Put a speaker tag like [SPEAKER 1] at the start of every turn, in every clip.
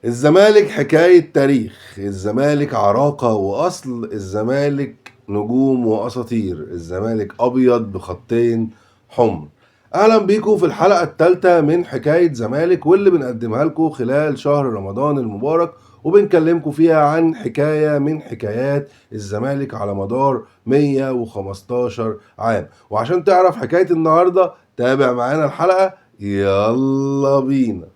[SPEAKER 1] الزمالك حكاية تاريخ، الزمالك عراقة وأصل، الزمالك نجوم وأساطير، الزمالك أبيض بخطين حمر. أهلا بيكم في الحلقة الثالثة من حكاية زمالك، واللي بنقدمها لكم خلال شهر رمضان المبارك، وبنكلمكم فيها عن حكاية من حكايات الزمالك على مدار 115 عام. وعشان تعرف حكاية النهاردة تابع معانا الحلقة، يلا بينا.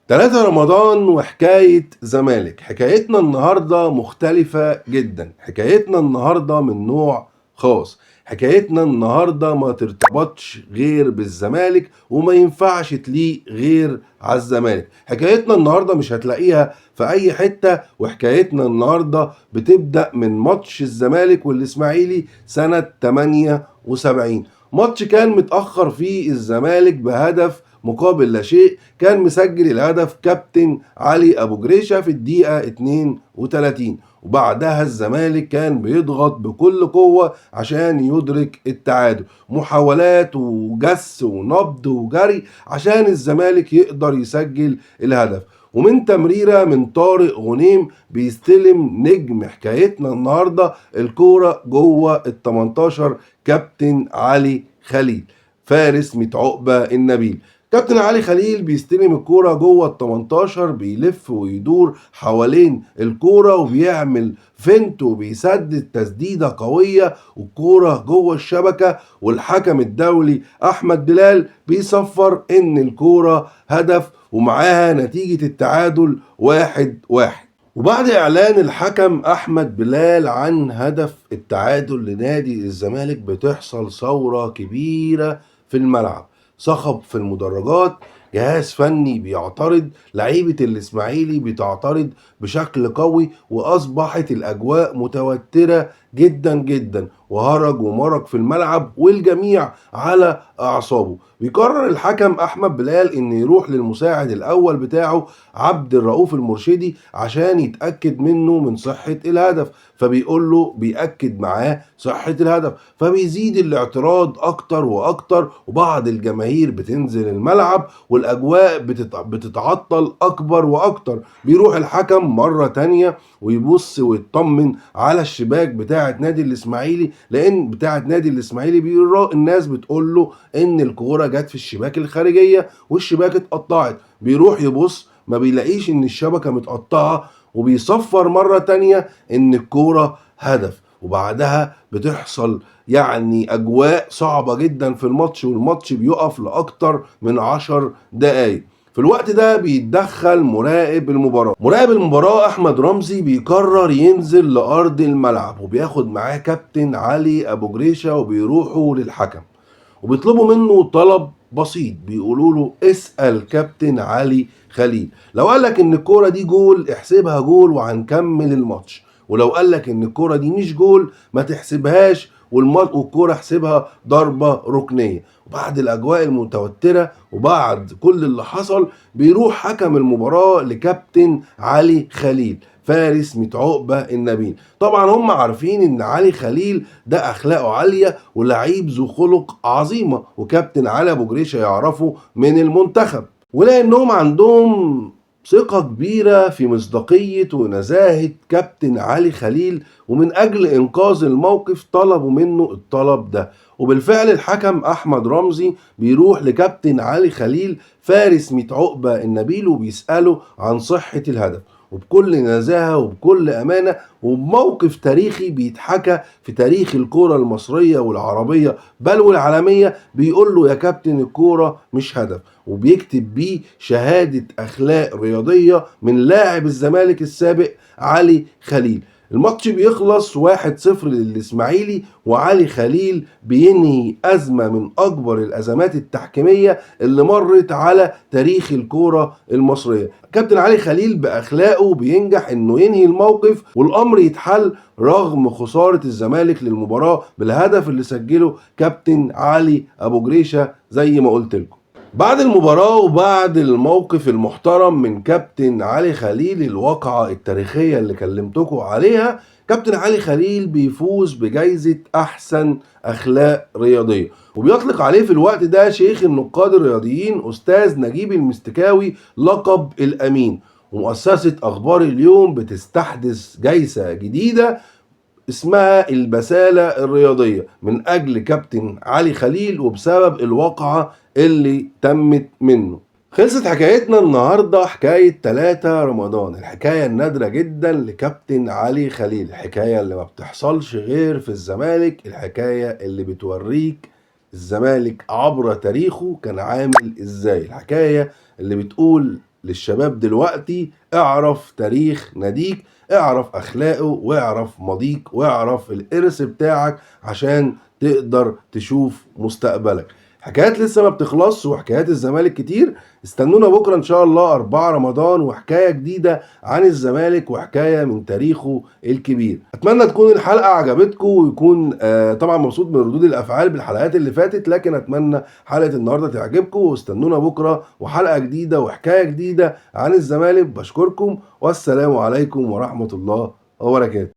[SPEAKER 1] 3 رمضان وحكاية زمالك. حكايتنا النهاردة مختلفة جدا، حكايتنا النهاردة من نوع خاص، حكايتنا النهاردة ما ترتبطش غير بالزمالك وما ينفعش تليق غير على الزمالك. حكايتنا النهاردة مش هتلاقيها في أي حتة، وحكايتنا النهاردة بتبدأ من ماتش الزمالك والإسماعيلي سنة 78. ماتش كان متأخر فيه الزمالك بهدف مقابل لا شيء، كان مسجل الهدف كابتن علي ابو جريشه في الدقيقه 32، وبعدها الزمالك كان بيضغط بكل قوه عشان يدرك التعادل، محاولات وجس ونبض وجري عشان الزمالك يقدر يسجل الهدف. ومن تمريره من طارق غنيم بيستلم نجم حكايتنا النهارده الكوره جوه ال 18 كابتن علي خليل فارس ميت عقبه النبيل. كابتن علي خليل بيستلم الكوره جوه ال 18، بيلف ويدور حوالين الكوره وبيعمل فنت وبيسدد تسديده قويه، والكوره جوه الشبكه، والحكم الدولي احمد بلال بيصفر ان الكوره هدف، ومعاها نتيجه التعادل 1-1. وبعد اعلان الحكم احمد بلال عن هدف التعادل لنادي الزمالك بتحصل ثوره كبيره في الملعب، صخب في المدرجات، جهاز فني بيعترض، لعيبة الإسماعيلي بتعترض بشكل قوي، وأصبحت الأجواء متوترة جدا جدا، وهرج ومرج في الملعب والجميع على أعصابه. بيقرر الحكم أحمد بلال إن يروح للمساعد الأول بتاعه عبد الرؤوف المرشدي عشان يتأكد منه من صحة الهدف، فبيقول له بيأكد معاه صحة الهدف، فبيزيد الاعتراض أكتر وأكتر، وبعض الجماهير بتنزل الملعب والأجواء بتتعطل أكبر وأكتر. بيروح الحكم مرة تانية ويبص ويطمن على الشباك بتاعة نادي الإسماعيلي، لأن بتاعة نادي الإسماعيلي بيقول الناس بتقول له إن الكورة جت في الشباك الخارجية والشباك اتقطعت. بيروح يبص ما بيلاقيش إن الشبكة متقطعة، وبيصفر مرة تانية إن الكورة هدف. وبعدها بتحصل يعني أجواء صعبة جدا في الماتش، والماتش بيقف لأكتر من 10 دقايق. في الوقت ده بيتدخل مراقب المباراة أحمد رمزي، بيقرر ينزل لأرض الملعب وبياخد معاه كابتن علي أبو جريشة، وبيروحوا للحكم وبيطلبوا منه طلب بسيط، بيقولوا له اسأل كابتن علي خليل، لو قالك ان الكورة دي جول احسبها جول وهنكمل الماتش، ولو قالك ان الكورة دي مش جول ما تحسبهاش والكورة احسبها ضربة ركنية. وبعد الاجواء المتوترة وبعد كل اللي حصل بيروح حكم المباراة لكابتن علي خليل فارس ميت عقبة النبيل. طبعا هم عارفين ان علي خليل ده اخلاقه عالية ولعيب ذو خلق عظيمة، وكابتن علي ابو جريشة يعرفه من المنتخب، ولانهم عندهم ثقة كبيرة في مصداقية ونزاهة كابتن علي خليل، ومن أجل إنقاذ الموقف طلبوا منه الطلب ده. وبالفعل الحكم أحمد رمزي بيروح لكابتن علي خليل فارس ميت عقبة النبيل وبيسأله عن صحة الهدف، وبكل نزاهة وبكل أمانة وبموقف تاريخي بيتحكى في تاريخ الكورة المصرية والعربية بل والعالمية. بيقول له يا كابتن الكورة مش هدف، وبيكتب بيه شهادة أخلاق رياضية من لاعب الزمالك السابق علي خليل. الماتش بيخلص 1-0 للإسماعيلي، وعلي خليل بينهي أزمة من أكبر الأزمات التحكيمية اللي مرت على تاريخ الكورة المصرية. كابتن علي خليل بأخلاقه بينجح إنه ينهي الموقف والأمر يتحل رغم خسارة الزمالك للمباراة بالهدف اللي سجله كابتن علي أبو جريشة زي ما قلت لكم. بعد المباراة وبعد الموقف المحترم من كابتن علي خليل، الواقعة التاريخية اللي كلمتكم عليها، كابتن علي خليل بيفوز بجائزة أحسن أخلاق رياضية، وبيطلق عليه في الوقت ده شيخ النقاد الرياضيين أستاذ نجيب المستكاوي لقب الأمين. ومؤسسة أخبار اليوم بتستحدث جائزة جديدة اسمها البسالة الرياضية من أجل كابتن علي خليل وبسبب الواقعة اللي تمت منه. خلصت حكايتنا النهاردة، حكاية 3 رمضان، الحكاية النادرة جدا لكابتن علي خليل، الحكاية اللي ما بتحصلش غير في الزمالك، الحكاية اللي بتوريك الزمالك عبر تاريخه كان عامل ازاي، الحكاية اللي بتقول للشباب دلوقتي اعرف تاريخ ناديك، اعرف اخلاقه، واعرف ماضيك، واعرف الارث بتاعك عشان تقدر تشوف مستقبلك. حكايات لسه ما بتخلصش، وحكايات الزمالك كتير. استنونا بكره ان شاء الله 4 رمضان وحكايه جديده عن الزمالك وحكايه من تاريخه الكبير. اتمنى تكون الحلقه عجبتكم ويكون طبعا مبسوط من ردود الافعال بالحلقات اللي فاتت، لكن اتمنى حلقه النهارده تعجبكم، واستنونا بكره وحلقه جديده وحكايه جديده عن الزمالك. بشكركم والسلام عليكم ورحمه الله وبركاته.